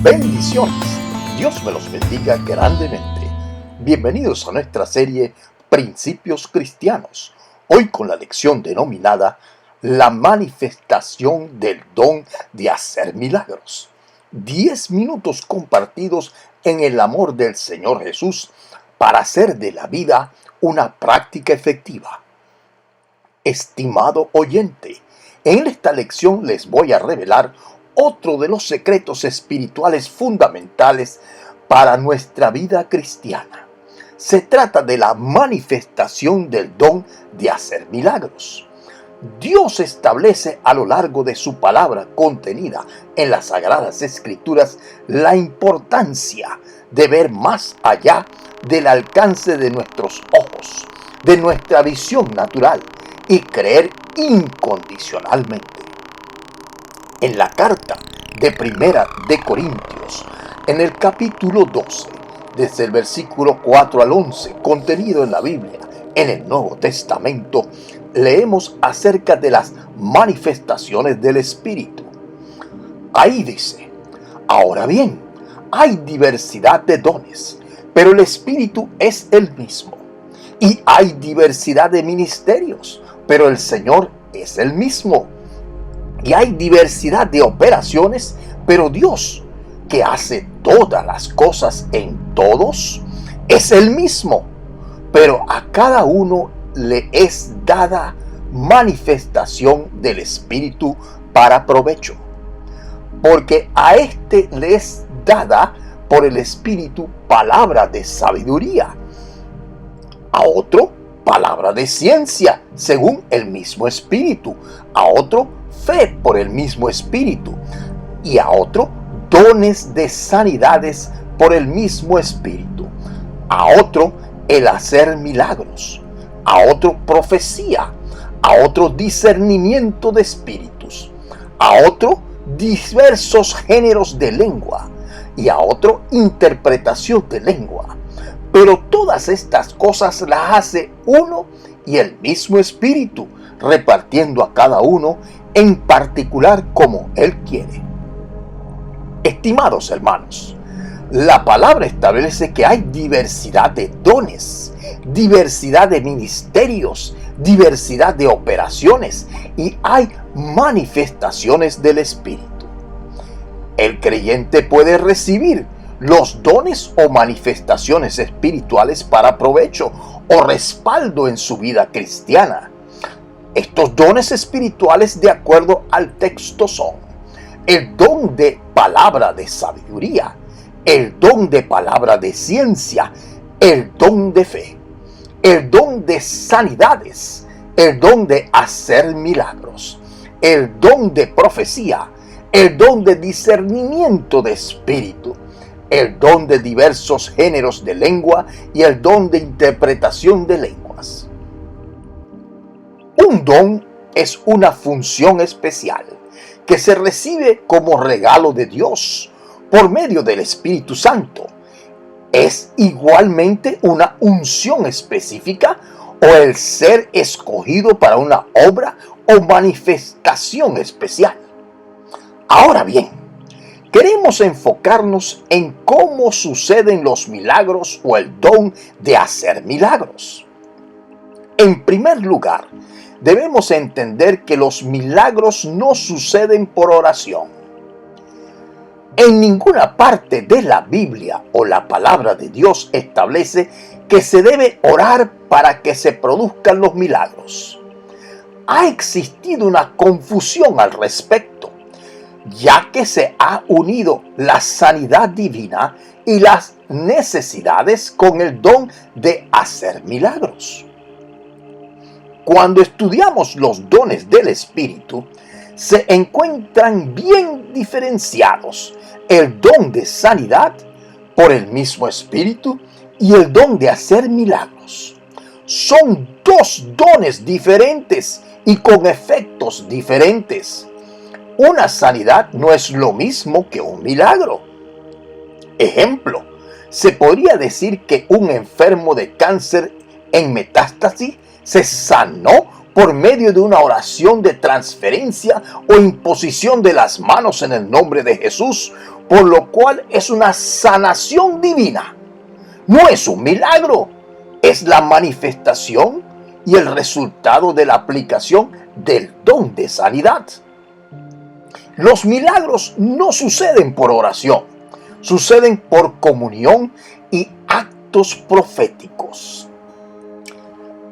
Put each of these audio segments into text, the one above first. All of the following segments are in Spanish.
Bendiciones. Dios me los bendiga grandemente. Bienvenidos a nuestra serie Principios Cristianos. Hoy con la lección denominada La manifestación del don de hacer milagros. 10 minutos compartidos en el amor del Señor Jesús para hacer de la vida una práctica efectiva. Estimado oyente, en esta lección les voy a revelar otro de los secretos espirituales fundamentales para nuestra vida cristiana. Se trata de la manifestación del don de hacer milagros. Dios establece a lo largo de su palabra contenida en las Sagradas Escrituras la importancia de ver más allá del alcance de nuestros ojos, de nuestra visión natural y creer incondicionalmente. En la carta de Primera de Corintios, en el capítulo 12, desde el versículo 4 al 11, contenido en la Biblia, en el Nuevo Testamento, leemos acerca de las manifestaciones del Espíritu. Ahí dice: ahora bien, hay diversidad de dones, pero el Espíritu es el mismo. Y hay diversidad de ministerios, pero el Señor es el mismo. Y hay diversidad de operaciones, pero Dios, que hace todas las cosas en todos, es el mismo. Pero a cada uno le es dada manifestación del Espíritu para provecho. Porque a este le es dada por el Espíritu palabra de sabiduría, a otro palabra de ciencia según el mismo Espíritu, a otro fe por el mismo Espíritu, y a otro dones de sanidades por el mismo Espíritu, a otro el hacer milagros, a otro profecía, a otro discernimiento de espíritus, a otro diversos géneros de lengua, y a otro interpretación de lengua. Pero todas estas cosas las hace uno y el mismo Espíritu, repartiendo a cada uno en particular como Él quiere. Estimados hermanos, la palabra establece que hay diversidad de dones, diversidad de ministerios, diversidad de operaciones y hay manifestaciones del Espíritu. El creyente puede recibir los dones o manifestaciones espirituales para provecho o respaldo en su vida cristiana. Estos dones espirituales, de acuerdo al texto, son el don de palabra de sabiduría, el don de palabra de ciencia, el don de fe, el don de sanidades, el don de hacer milagros, el don de profecía, el don de discernimiento de espíritu, el don de diversos géneros de lengua y el don de interpretación de lenguas. Un don es una función especial que se recibe como regalo de Dios por medio del Espíritu Santo. Es igualmente una unción específica o el ser escogido para una obra o manifestación especial. Ahora bien, queremos enfocarnos en cómo suceden los milagros o el don de hacer milagros. En primer lugar, debemos entender que los milagros no suceden por oración. En ninguna parte de la Biblia o la palabra de Dios establece que se debe orar para que se produzcan los milagros. Ha existido una confusión al respecto, ya que se ha unido la sanidad divina y las necesidades con el don de hacer milagros. Cuando estudiamos los dones del Espíritu, se encuentran bien diferenciados el don de sanidad por el mismo Espíritu y el don de hacer milagros. Son dos dones diferentes y con efectos diferentes. Una sanidad no es lo mismo que un milagro. Ejemplo, se podría decir que un enfermo de cáncer en metástasis se sanó por medio de una oración de transferencia o imposición de las manos en el nombre de Jesús, por lo cual es una sanación divina. No es un milagro, es la manifestación y el resultado de la aplicación del don de sanidad. Los milagros no suceden por oración, suceden por comunión y actos proféticos.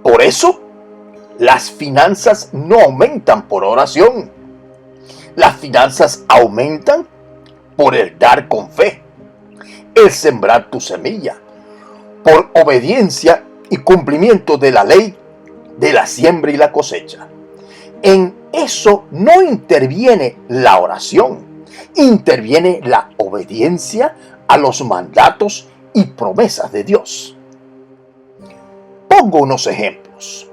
Por eso, las finanzas no aumentan por oración. Las finanzas aumentan por el dar con fe, el sembrar tu semilla, por obediencia y cumplimiento de la ley de la siembra y la cosecha. En eso no interviene la oración, interviene la obediencia a los mandatos y promesas de Dios. Pongo unos ejemplos.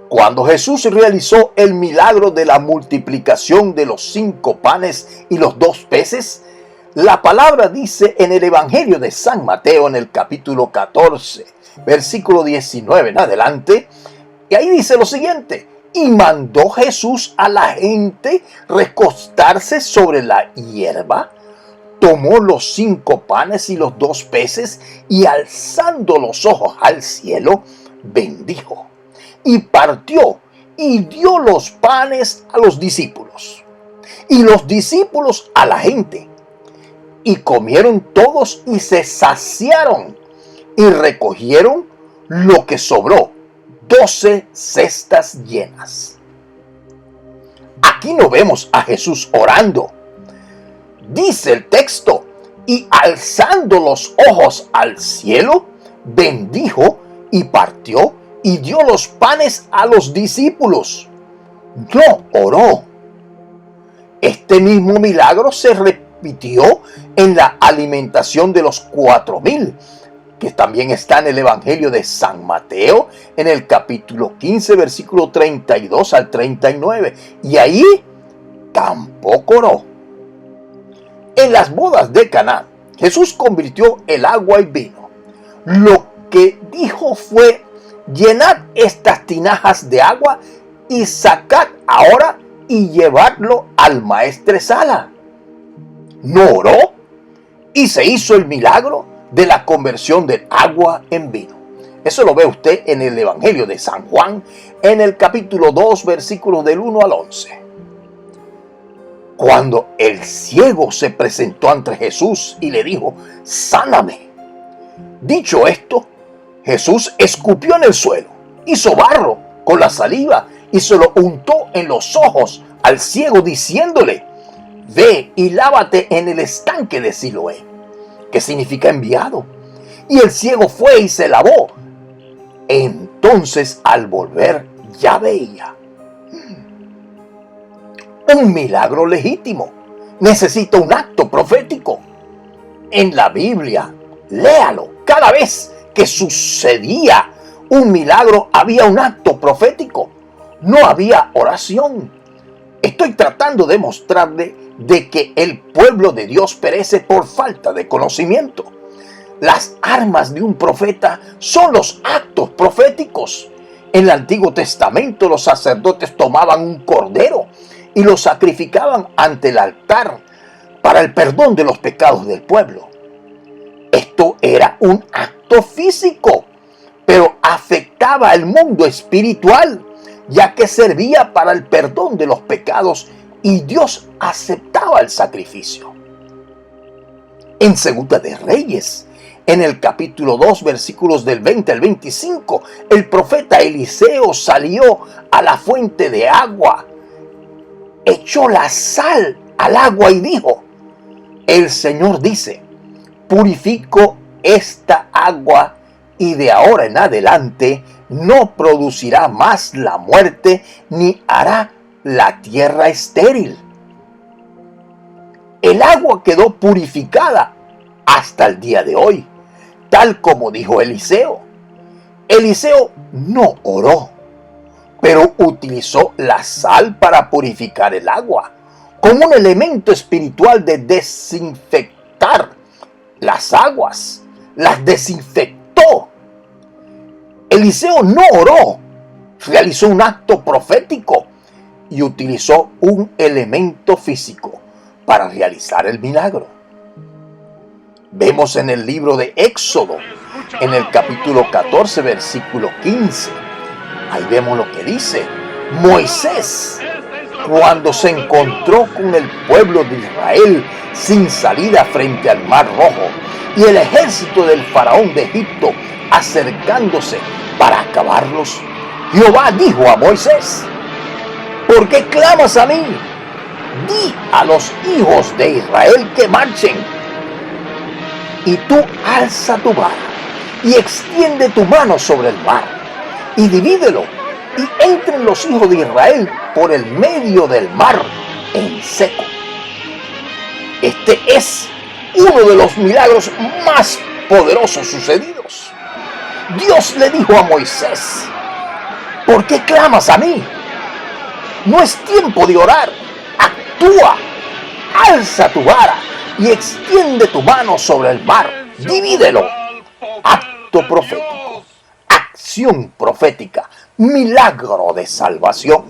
Cuando Jesús realizó el milagro de la multiplicación de los 5 panes y los 2 peces, la palabra dice en el Evangelio de San Mateo, en el capítulo 14, versículo 19 en adelante, y ahí dice lo siguiente: y mandó Jesús a la gente recostarse sobre la hierba, tomó los 5 panes y los 2 peces, y alzando los ojos al cielo, bendijo, y partió, y dio los panes a los discípulos, y los discípulos a la gente. Y comieron todos y se saciaron, y recogieron lo que sobró, 12 cestas llenas. Aquí no vemos a Jesús orando. Dice el texto: y alzando los ojos al cielo, bendijo y partió y dio los panes a los discípulos. No oró. Este mismo milagro se repitió en la alimentación de los 4,000, que también está en el Evangelio de San Mateo, en el capítulo 15, versículo 32 al 39. Y ahí tampoco oró. En las bodas de Caná, Jesús convirtió el agua en vino. Lo que dijo fue: llenad estas tinajas de agua y sacad ahora y llevadlo al maestresala. No oró y se hizo el milagro de la conversión del agua en vino. Eso lo ve usted en el Evangelio de San Juan, en el capítulo 2, versículos del 1 al 11. Cuando el ciego se presentó ante Jesús y le dijo: sáname. Dicho esto, Jesús escupió en el suelo, hizo barro con la saliva y se lo untó en los ojos al ciego, diciéndole: ve y lávate en el estanque de Siloé, que significa enviado. Y el ciego fue y se lavó. Entonces, al volver, ya veía. Un milagro legítimo necesita un acto profético. En la Biblia, léalo. Cada vez que sucedía un milagro, había un acto profético. No había oración. Estoy tratando de mostrarle de que el pueblo de Dios perece por falta de conocimiento. Las armas de un profeta son los actos proféticos. En el Antiguo Testamento, los sacerdotes tomaban un cordero y lo sacrificaban ante el altar para el perdón de los pecados del pueblo. Esto era un acto físico, pero afectaba al mundo espiritual, ya que servía para el perdón de los pecados y Dios aceptaba el sacrificio. En Segunda de Reyes, en el capítulo 2, versículos del 20 al 25, el profeta Eliseo salió a la fuente de agua, echó la sal al agua y dijo: el Señor dice, purifico esta agua y de ahora en adelante no producirá más la muerte ni hará la tierra estéril. El agua quedó purificada hasta el día de hoy, tal como dijo Eliseo. Eliseo no oró, pero utilizó la sal para purificar el agua, como un elemento espiritual de desinfectar las aguas. Las desinfectó. Eliseo no oró, realizó un acto profético y utilizó un elemento físico para realizar el milagro. Vemos en el libro de Éxodo, en el capítulo 14, versículo 15. Ahí vemos lo que dice Moisés cuando se encontró con el pueblo de Israel sin salida frente al Mar Rojo y el ejército del faraón de Egipto acercándose para acabarlos. Jehová dijo a Moisés: ¿por qué clamas a mí? Di a los hijos de Israel que marchen. Y tú alza tu vara y extiende tu mano sobre el mar y divídelo, y entren los hijos de Israel por el medio del mar en seco. Este es uno de los milagros más poderosos sucedidos. Dios le dijo a Moisés: ¿por qué clamas a mí? No es tiempo de orar. Actúa, alza tu vara y extiende tu mano sobre el mar. Divídelo. Acto profético, acción profética, milagro de salvación.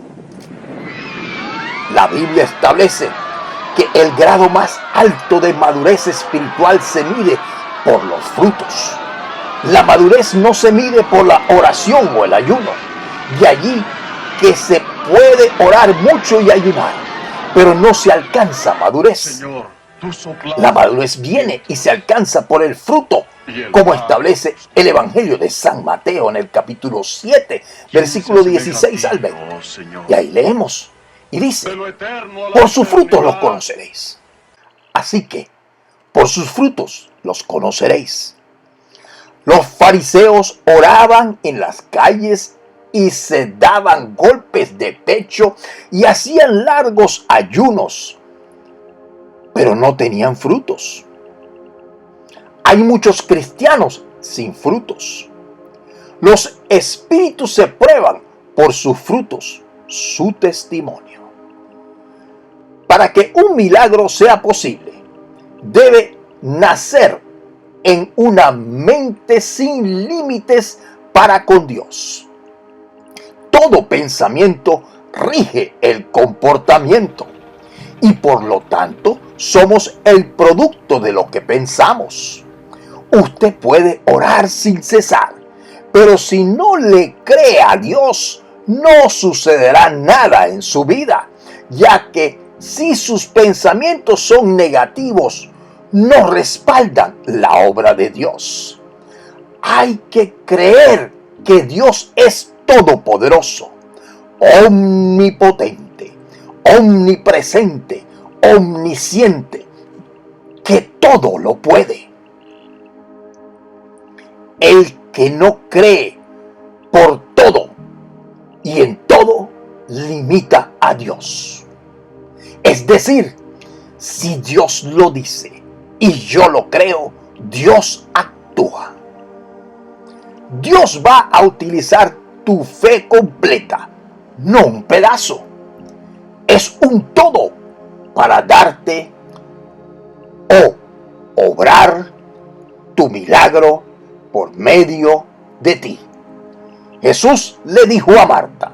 La Biblia establece que el grado más alto de madurez espiritual se mide por los frutos. La madurez no se mide por la oración o el ayuno. De allí que se puede orar mucho y ayunar, pero no se alcanza madurez. La madurez viene y se alcanza por el fruto, como establece el Evangelio de San Mateo en el capítulo 7, versículo 16 al 20. Y ahí leemos, y dice: por sus frutos los conoceréis. Así que, por sus frutos los conoceréis. Los fariseos oraban en las calles y se daban golpes de pecho y hacían largos ayunos, pero no tenían frutos. Hay muchos cristianos sin frutos. Los espíritus se prueban por sus frutos, su testimonio. Para que un milagro sea posible, debe nacer en una mente sin límites para con Dios. Todo pensamiento rige el comportamiento y por lo tanto somos el producto de lo que pensamos. Usted puede orar sin cesar, pero si no le cree a Dios, no sucederá nada en su vida, ya que si sus pensamientos son negativos, no respaldan la obra de Dios. Hay que creer que Dios es todopoderoso, omnipotente, omnipresente, omnisciente, que todo lo puede. El que no cree por todo y en todo limita a Dios. Es decir, si Dios lo dice y yo lo creo, Dios actúa. Dios va a utilizar tu fe completa, no un pedazo. Es un todo para darte o obrar tu milagro por medio de ti. Jesús le dijo a Marta: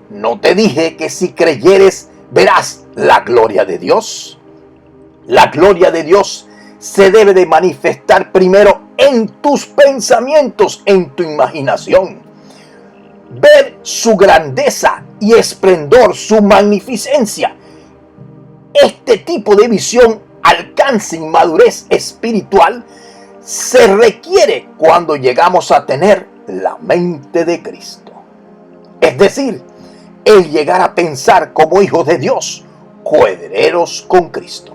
¿no te dije que si creyeres verás la gloria de Dios? La gloria de Dios se debe de manifestar primero en tus pensamientos, en tu imaginación. Ver su grandeza y esplendor, su magnificencia. Este tipo de visión, alcance y madurez espiritual se requiere cuando llegamos a tener la mente de Cristo. Es decir, el llegar a pensar como hijos de Dios, coherederos con Cristo.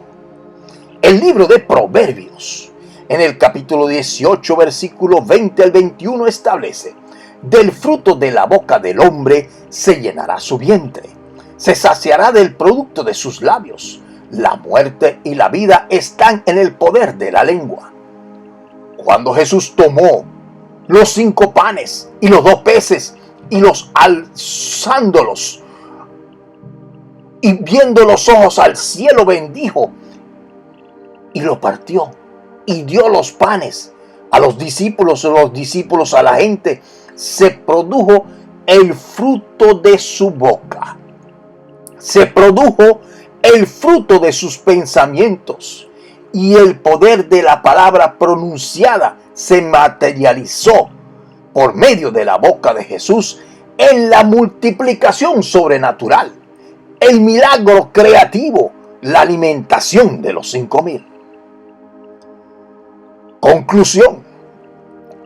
El libro de Proverbios, en el capítulo 18, versículo 20 al 21, establece: del fruto de la boca del hombre se llenará su vientre, se saciará del producto de sus labios. La muerte y la vida están en el poder de la lengua. Cuando Jesús tomó los 5 panes y los 2 peces y los alzándolos y viendo los ojos al cielo, bendijo y lo partió y dio los panes a los discípulos a la gente, se produjo el fruto de su boca. Se produjo el fruto de sus pensamientos y el poder de la palabra pronunciada se materializó por medio de la boca de Jesús en la multiplicación sobrenatural, el milagro creativo, la alimentación de los 5,000. Conclusión,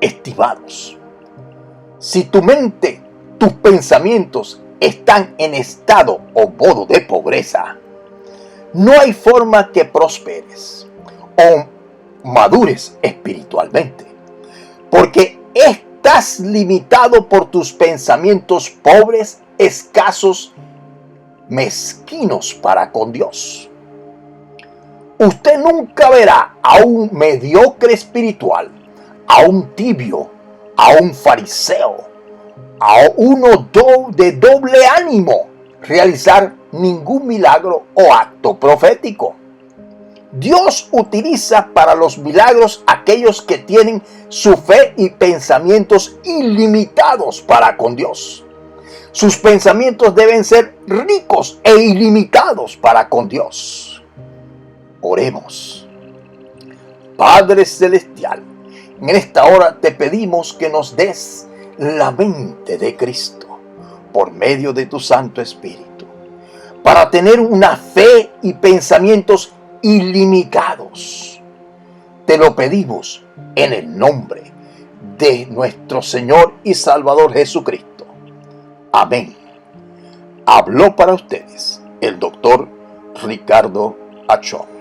estimados, si tu mente, tus pensamientos están en estado o modo de pobreza, no hay forma que prosperes o madures espiritualmente, porque estás limitado por tus pensamientos pobres, escasos, mezquinos para con Dios. Usted nunca verá a un mediocre espiritual, a un tibio, a un fariseo, a uno de doble ánimo realizar ningún milagro o acto profético. Dios utiliza para los milagros aquellos que tienen su fe y pensamientos ilimitados para con Dios. Sus pensamientos deben ser ricos e ilimitados para con Dios. Oremos. Padre Celestial, en esta hora te pedimos que nos des la mente de Cristo por medio de tu Santo Espíritu, para tener una fe y pensamientos ilimitados. Te lo pedimos en el nombre de nuestro Señor y Salvador Jesucristo. Amén. Habló para ustedes el doctor Ricardo Achón.